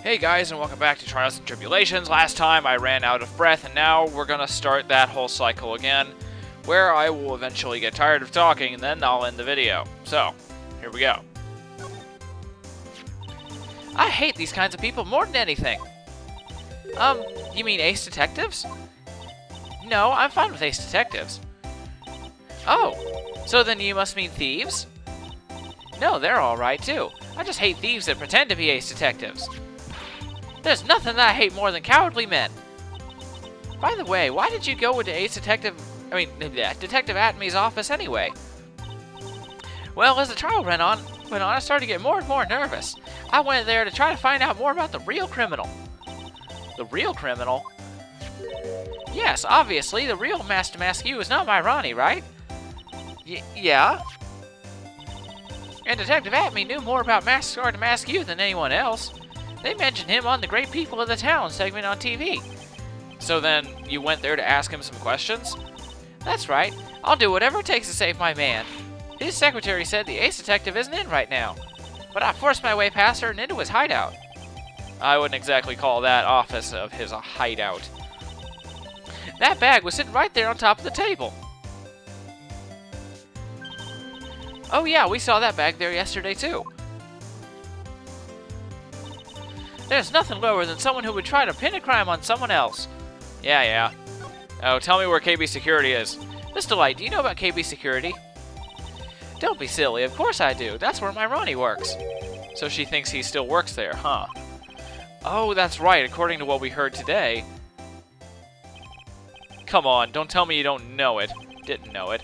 Hey guys, and welcome back to Trials and Tribulations. Last time I ran out of breath, and now we're gonna start that whole cycle again, where I will eventually get tired of talking, and then I'll end the video. So, here we go. I hate these kinds of people more than anything. You mean ace detectives? No, I'm fine with ace detectives. Oh, so then you must mean thieves? No, they're alright too. I just hate thieves that pretend to be ace detectives. There's nothing that I hate more than cowardly men. By the way, why did you go into Detective Atommy's office anyway? Well, as the trial went on, I started to get more and more nervous. I went there to try to find out more about the real criminal. The real criminal? Yes, obviously, the real Master Maskew is not my Ronnie, right? Yeah? And Detective Atomy knew more about Master Maskew than anyone else. They mentioned him on the Great People of the Town segment on TV. So then, you went there to ask him some questions? That's right. I'll do whatever it takes to save my man. His secretary said the ace detective isn't in right now, but I forced my way past her and into his hideout. I wouldn't exactly call that office of his a hideout. That bag was sitting right there on top of the table. Oh yeah, we saw that bag there yesterday too. There's nothing lower than someone who would try to pin a crime on someone else. Yeah. Oh, tell me where KB Security is. Mr. Light, do you know about KB Security? Don't be silly, of course I do. That's where my Ronnie works. So she thinks he still works there, huh? Oh, that's right, according to what we heard today. Come on, don't tell me you don't know it. Didn't know it.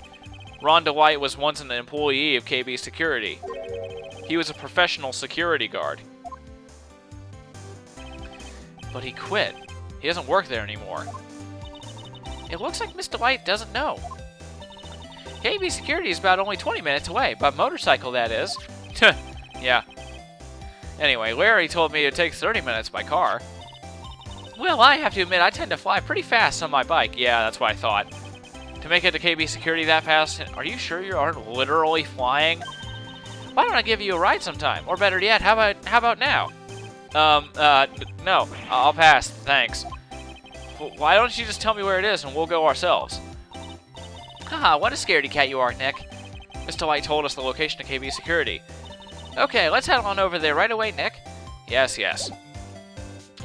Rhonda White was once an employee of KB Security. He was a professional security guard. But he quit. He doesn't work there anymore. It looks like Mr. Light doesn't know. KB Security is about only 20 minutes away, by motorcycle, that is. Yeah. Anyway, Larry told me it takes 30 minutes by car. Well, I have to admit, I tend to fly pretty fast on my bike. Yeah, that's what I thought. To make it to KB Security that fast, are you sure you aren't literally flying? Why don't I give you a ride sometime? Or better yet, how about now? No. I'll pass, thanks. Why don't you just tell me where it is and we'll go ourselves? Haha, what a scaredy cat you are, Nick. Mr. Light told us the location of KB Security. Okay, let's head on over there right away, Nick. Yes.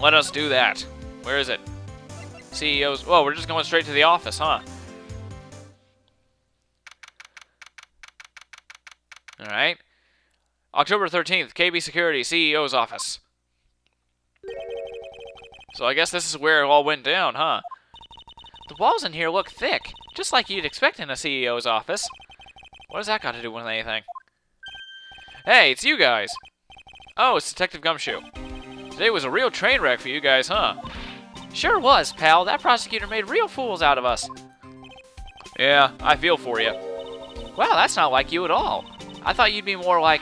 Let us do that. Where is it? CEO's... Whoa, we're just going straight to the office, huh? Alright. October 13th, KB Security, CEO's office. So I guess this is where it all went down, huh? The walls in here look thick, just like you'd expect in a CEO's office. What does that got to do with anything? Hey, it's you guys! Oh, it's Detective Gumshoe. Today was a real train wreck for you guys, huh? Sure was, pal. That prosecutor made real fools out of us. Yeah, I feel for you. Wow, that's not like you at all. I thought you'd be more like,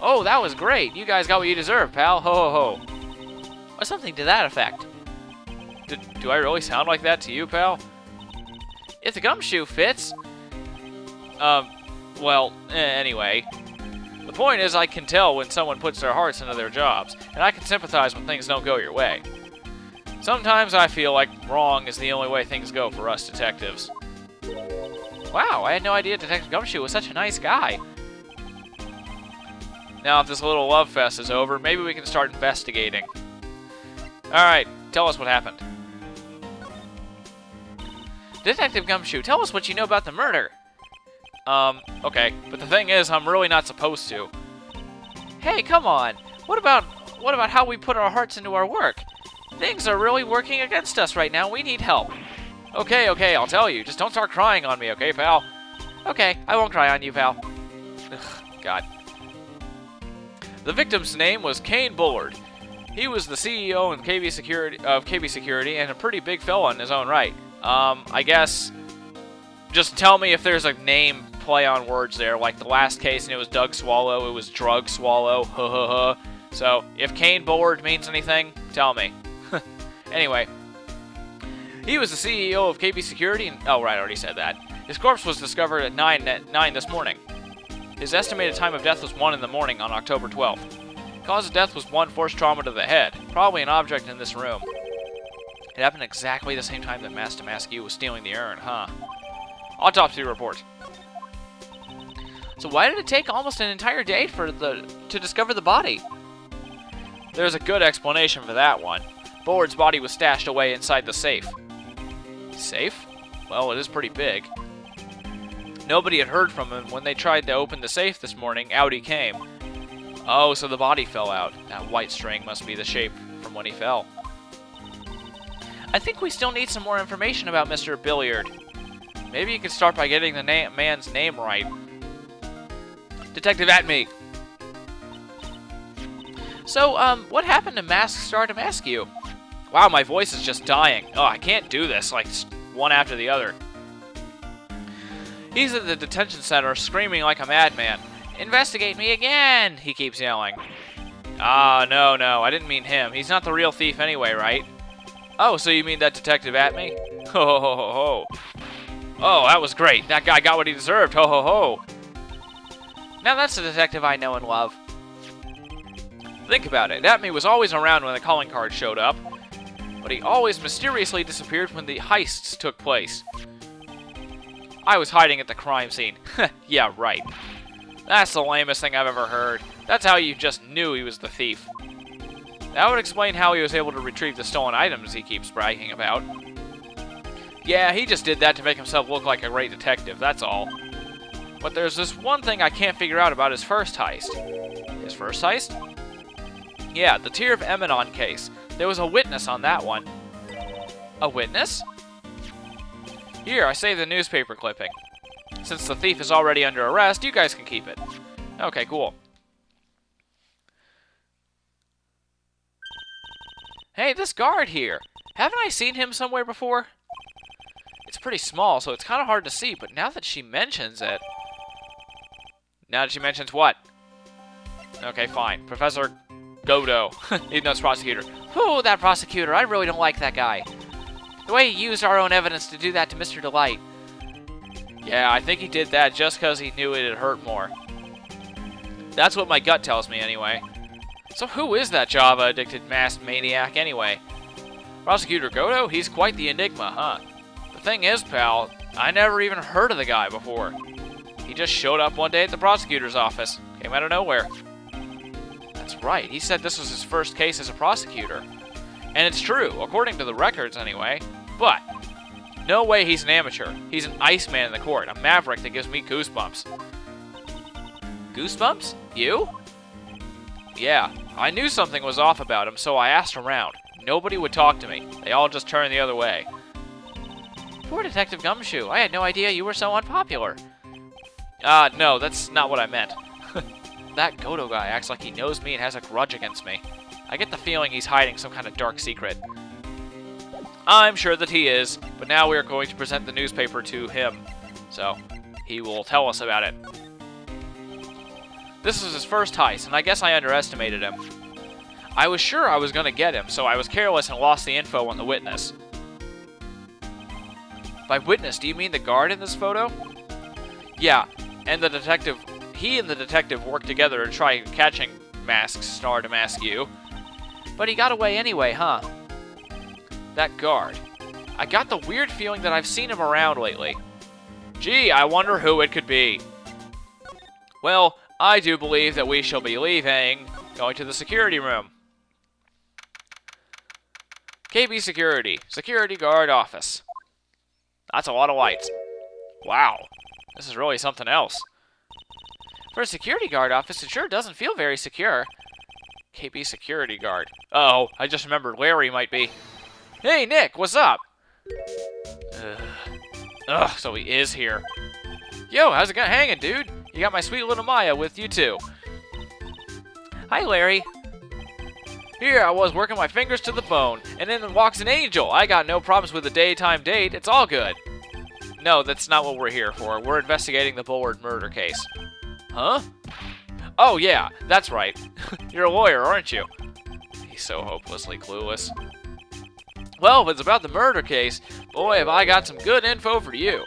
oh, that was great. You guys got what you deserve, pal. Ho, ho, ho. Or something to that effect. Do I really sound like that to you, pal? If the gumshoe fits... anyway. The point is I can tell when someone puts their hearts into their jobs, and I can sympathize when things don't go your way. Sometimes I feel like wrong is the only way things go for us detectives. Wow, I had no idea Detective Gumshoe was such a nice guy. Now, if this little love fest is over, maybe we can start investigating. Alright, tell us what happened. Detective Gumshoe, tell us what you know about the murder. Okay, but the thing is, I'm really not supposed to. Hey, come on. What about how we put our hearts into our work? Things are really working against us right now. We need help. Okay, I'll tell you. Just don't start crying on me, okay, pal? Okay, I won't cry on you, pal. Ugh, God. The victim's name was Kane Bullard. He was the CEO of KB Security and a pretty big fella in his own right. I guess just tell me if there's a name play on words there, like the last case and it was Doug Swallow, it was Drug Swallow, So, if Kane Bullard means anything, tell me. Anyway, he was the CEO of KB Security and... Oh, right, I already said that. His corpse was discovered at 9 this morning. His estimated time of death was 1 in the morning on October 12th. Cause of death was one force trauma to the head. Probably an object in this room. It happened exactly the same time that Mask to Mask You was stealing the urn, huh? Autopsy report. So why did it take almost an entire day to discover the body? There's a good explanation for that one. Bullard's body was stashed away inside the safe. Safe? Well, it is pretty big. Nobody had heard from him when they tried to open the safe this morning. Out he came. Oh, so the body fell out. That white string must be the shape from when he fell. I think we still need some more information about Mr. Billiard. Maybe you could start by getting the man's name right. Detective Atme. So, what happened to Mask Star to Mask You? Wow, my voice is just dying. Oh, I can't do this, like, one after the other. He's at the detention center screaming like a madman. Investigate me again, he keeps yelling. Ah, no, I didn't mean him. He's not the real thief anyway, right? Oh, so you mean that Detective Atme? Ho ho ho ho ho. Oh, that was great. That guy got what he deserved. Ho ho ho. Now that's the detective I know and love. Think about it. Atme was always around when the calling card showed up, but he always mysteriously disappeared when the heists took place. I was hiding at the crime scene. Yeah, right. That's the lamest thing I've ever heard. That's how you just knew he was the thief. That would explain how he was able to retrieve the stolen items he keeps bragging about. Yeah, he just did that to make himself look like a great detective, that's all. But there's this one thing I can't figure out about his first heist. His first heist? Yeah, the Tear of Emanon case. There was a witness on that one. A witness? Here, I saved the newspaper clipping. Since the thief is already under arrest, you guys can keep it. Okay, cool. Hey, this guard here. Haven't I seen him somewhere before? It's pretty small, so it's kind of hard to see, but now that she mentions it... Now that she mentions what? Okay, fine. Professor Godo. He knows prosecutor. Whew, that prosecutor. I really don't like that guy. The way he used our own evidence to do that to Mr. Delight. Yeah, I think he did that just because he knew it'd hurt more. That's what my gut tells me, anyway. So who is that Java-addicted masked maniac, anyway? Prosecutor Godo? He's quite the enigma, huh? The thing is, pal, I never even heard of the guy before. He just showed up one day at the prosecutor's office. Came out of nowhere. That's right, he said this was his first case as a prosecutor. And it's true, according to the records anyway. But, no way he's an amateur. He's an Iceman in the court, a maverick that gives me goosebumps. Goosebumps? You? Yeah, I knew something was off about him, so I asked around. Nobody would talk to me. They all just turned the other way. Poor Detective Gumshoe. I had no idea you were so unpopular. No, that's not what I meant. That Godo guy acts like he knows me and has a grudge against me. I get the feeling he's hiding some kind of dark secret. I'm sure that he is, but now we are going to present the newspaper to him. So, he will tell us about it. This is his first heist, and I guess I underestimated him. I was sure I was going to get him, so I was careless and lost the info on the witness. By witness, do you mean the guard in this photo? Yeah, and the detective... He and the detective worked together to try catching Mask Star to Mask You. But he got away anyway, huh? That guard. I got the weird feeling that I've seen him around lately. Gee, I wonder who it could be. Well, I do believe that we shall be leaving, going to the security room. KB Security, Security Guard Office. That's a lot of lights. Wow, this is really something else. For a security guard office, it sure doesn't feel very secure. KB Security Guard. Uh-oh, I just remembered where he might be. Hey, Nick, what's up? So he is here. Yo, how's it hanging, dude? You got my sweet little Maya with you, too. Hi, Larry. Here, I was working my fingers to the bone, and in walks an angel. I got no problems with the daytime date. It's all good. No, that's not what we're here for. We're investigating the Bullard murder case. Huh? Oh, yeah, that's right. You're a lawyer, aren't you? He's so hopelessly clueless. Well, if it's about the murder case, boy, have I got some good info for you.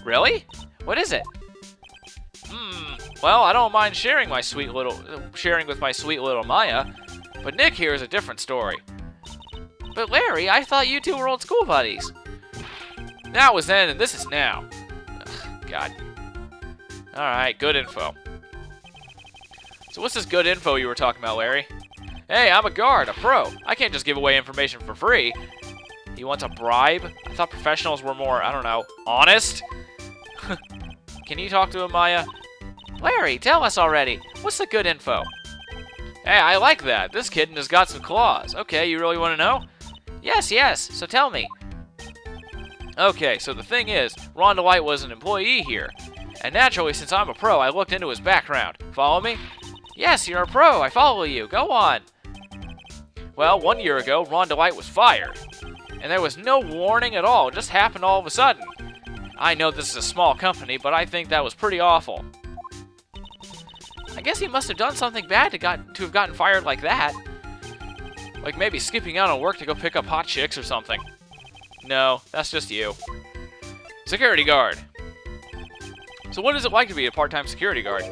Really? What is it? Well, I don't mind sharing with my sweet little Maya, but Nick here is a different story. But Larry, I thought you two were old school buddies. That was then, and this is now. Ugh, God. Alright, good info. So what's this good info you were talking about, Larry? Hey, I'm a guard, a pro. I can't just give away information for free. He wants a bribe? I thought professionals were more, I don't know, honest? Can you talk to him, Maya? Larry, tell us already. What's the good info? Hey, I like that. This kitten has got some claws. Okay, you really want to know? Yes, so tell me. Okay, so the thing is, Ron DeWitt was an employee here. And naturally, since I'm a pro, I looked into his background. Follow me? Yes, you're a pro. I follow you. Go on. Well, 1 year ago, Ron DeWitt was fired. And there was no warning at all. It just happened all of a sudden. I know this is a small company, but I think that was pretty awful. I guess he must have done something bad to have gotten fired like that. Like maybe skipping out on work to go pick up hot chicks or something. No, that's just you. Security guard. So what is it like to be a part-time security guard?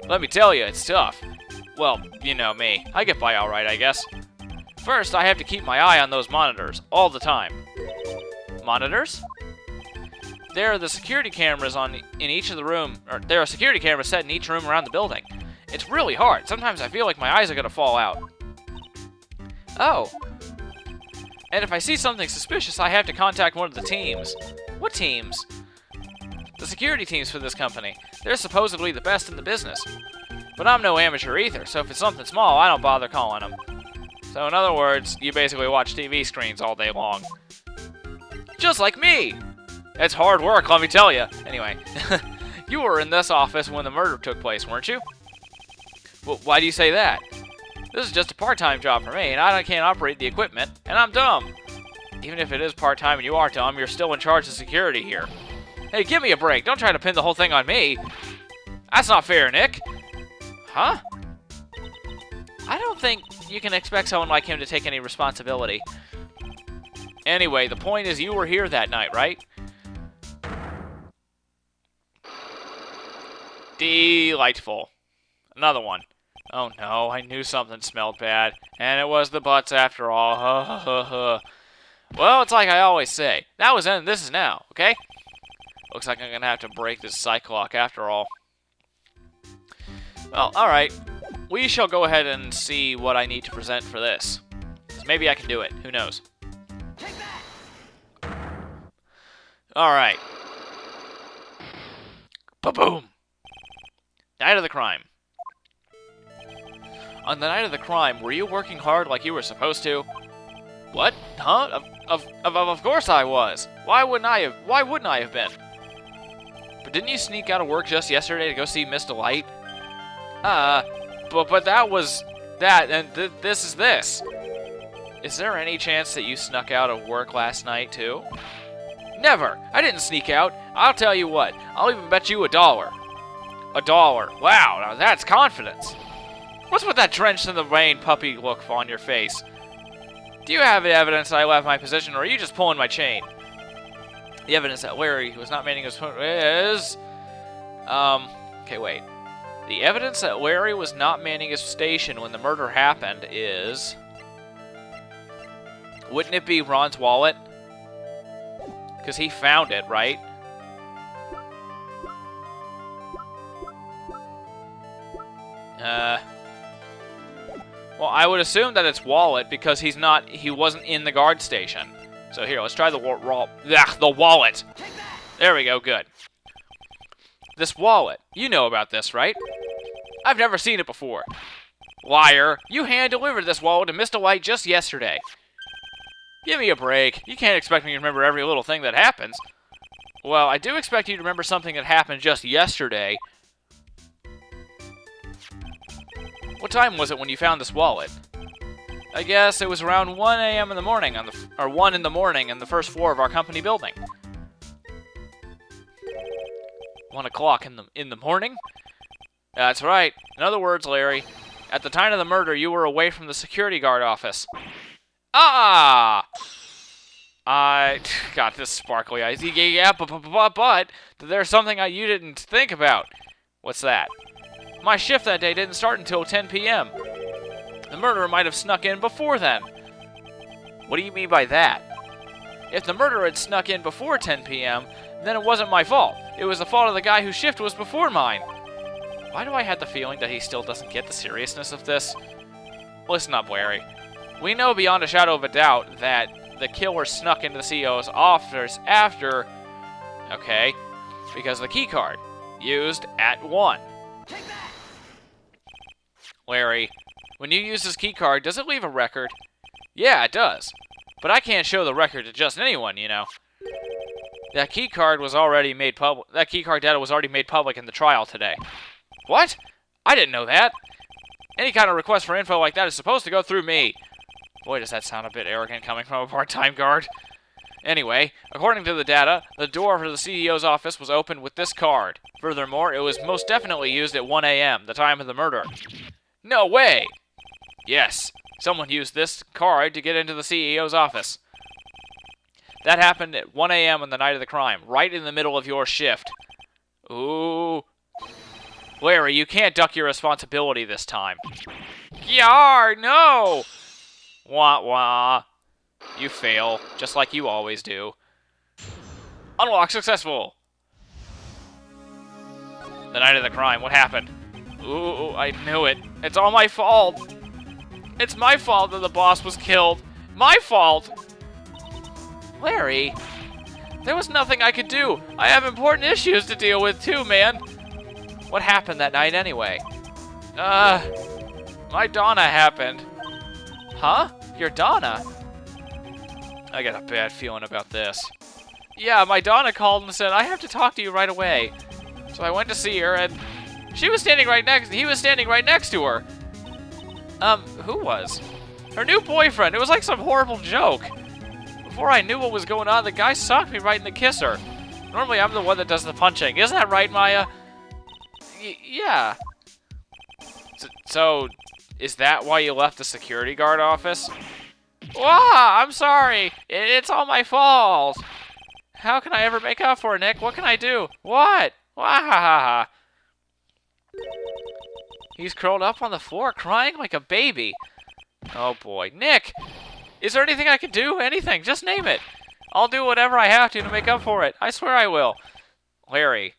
Let me tell you, it's tough. Well, you know me. I get by all right, I guess. First, I have to keep my eye on those monitors all the time. Monitors? There are the security cameras there are security cameras set in each room around the building. It's really hard. Sometimes I feel like my eyes are gonna fall out. Oh. And if I see something suspicious, I have to contact one of the teams. What teams? The security teams for this company. They're supposedly the best in the business. But I'm no amateur either, so if it's something small, I don't bother calling them. So in other words, you basically watch TV screens all day long. Just like me! It's hard work, let me tell you. Anyway, you were in this office when the murder took place, weren't you? Well, why do you say that? This is just a part-time job for me, and I can't operate the equipment, and I'm dumb. Even if it is part-time and you are dumb, you're still in charge of security here. Hey, give me a break. Don't try to pin the whole thing on me. That's not fair, Nick. Huh? I don't think you can expect someone like him to take any responsibility. Anyway, the point is you were here that night, right? Delightful. Another one. Oh no, I knew something smelled bad. And it was the Butz after all. Well, it's like I always say. That was then, this is now, okay? Looks like I'm gonna have to break this cyclock after all. Well, alright. We shall go ahead and see what I need to present for this. Maybe I can do it. Who knows? Alright. Ba-boom! Night of the crime. On the night of the crime, were you working hard like you were supposed to? What? Huh? Of course I was. Why wouldn't I have been? But didn't you sneak out of work just yesterday to go see Miss Delight? But that was that, and this is this. Is there any chance that you snuck out of work last night, too? Never! I didn't sneak out. I'll tell you what, I'll even bet you $1. $1. Wow, now that's confidence. What's with that drenched in the rain puppy look on your face? Do you have evidence that I left my position, or are you just pulling my chain? The evidence that Larry was not manning his is... Okay, wait. The evidence that Larry was not manning his station when the murder happened is... Wouldn't it be Ron's wallet? Because he found it, right? Well, I would assume that it's wallet because he wasn't in the guard station. So here, let's try the wallet. There we go, good. This wallet, you know about this, right? I've never seen it before. Liar, you hand-delivered this wallet to Mr. White just yesterday. Give me a break. You can't expect me to remember every little thing that happens. Well, I do expect you to remember something that happened just yesterday. What time was it when you found this wallet? I guess it was around 1 a.m. in the morning, or 1 in the morning on the first floor of our company building. 1 o'clock in the morning? That's right. In other words, Larry, at the time of the murder, you were away from the security guard office. Ah! I got this sparkly eyes. Yeah, but there's something you didn't think about. What's that? My shift that day didn't start until 10 p.m. The murderer might have snuck in before then. What do you mean by that? If the murderer had snuck in before 10 p.m., then it wasn't my fault. It was the fault of the guy whose shift was before mine. Why do I have the feeling that he still doesn't get the seriousness of this? Listen up, Larry. We know beyond a shadow of a doubt that the killer snuck into the CEO's office after... Okay, because of the key card used at 1. Larry, when you use this key card, does it leave a record? Yeah, it does. But I can't show the record to just anyone, you know. That key card was already made public. That key card data was already made public in the trial today. What? I didn't know that. Any kind of request for info like that is supposed to go through me. Boy, does that sound a bit arrogant coming from a part-time guard. Anyway, according to the data, the door for the CEO's office was opened with this card. Furthermore, it was most definitely used at 1 a.m., the time of the murder. No way! Yes, someone used this card to get into the CEO's office. That happened at 1 a.m. on the night of the crime, right in the middle of your shift. Ooh. Larry, you can't duck your responsibility this time. Yar, no! Wah wah. You fail, just like you always do. Unlock successful! The night of the crime, what happened? Ooh, I knew it. It's all my fault. It's my fault that the boss was killed. My fault! Larry, there was nothing I could do. I have important issues to deal with too, man. What happened that night anyway? My Donna happened. Huh? Your Donna? I got a bad feeling about this. Yeah, my Donna called and said, I have to talk to you right away. So I went to see her, and he was standing right next to her. Who was? Her new boyfriend. It was like some horrible joke. Before I knew what was going on, the guy socked me right in the kisser. Normally, I'm the one that does the punching. Isn't that right, Maya? Yeah. So, is that why you left the security guard office? Wah! I'm sorry. It's all my fault. How can I ever make up for it, Nick? What can I do? What? Wah! He's curled up on the floor, crying like a baby. Oh boy, Nick! Is there anything I can do? Anything? Just name it. I'll do whatever I have to make up for it. I swear I will. Larry.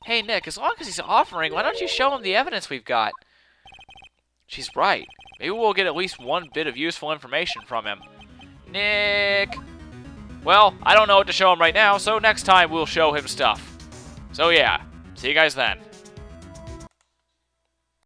Hey, Nick, as long as he's offering, why don't you show him the evidence we've got? She's right. Maybe we'll get at least one bit of useful information from him. Nick! Well, I don't know what to show him right now, so next time we'll show him stuff. So yeah, see you guys then.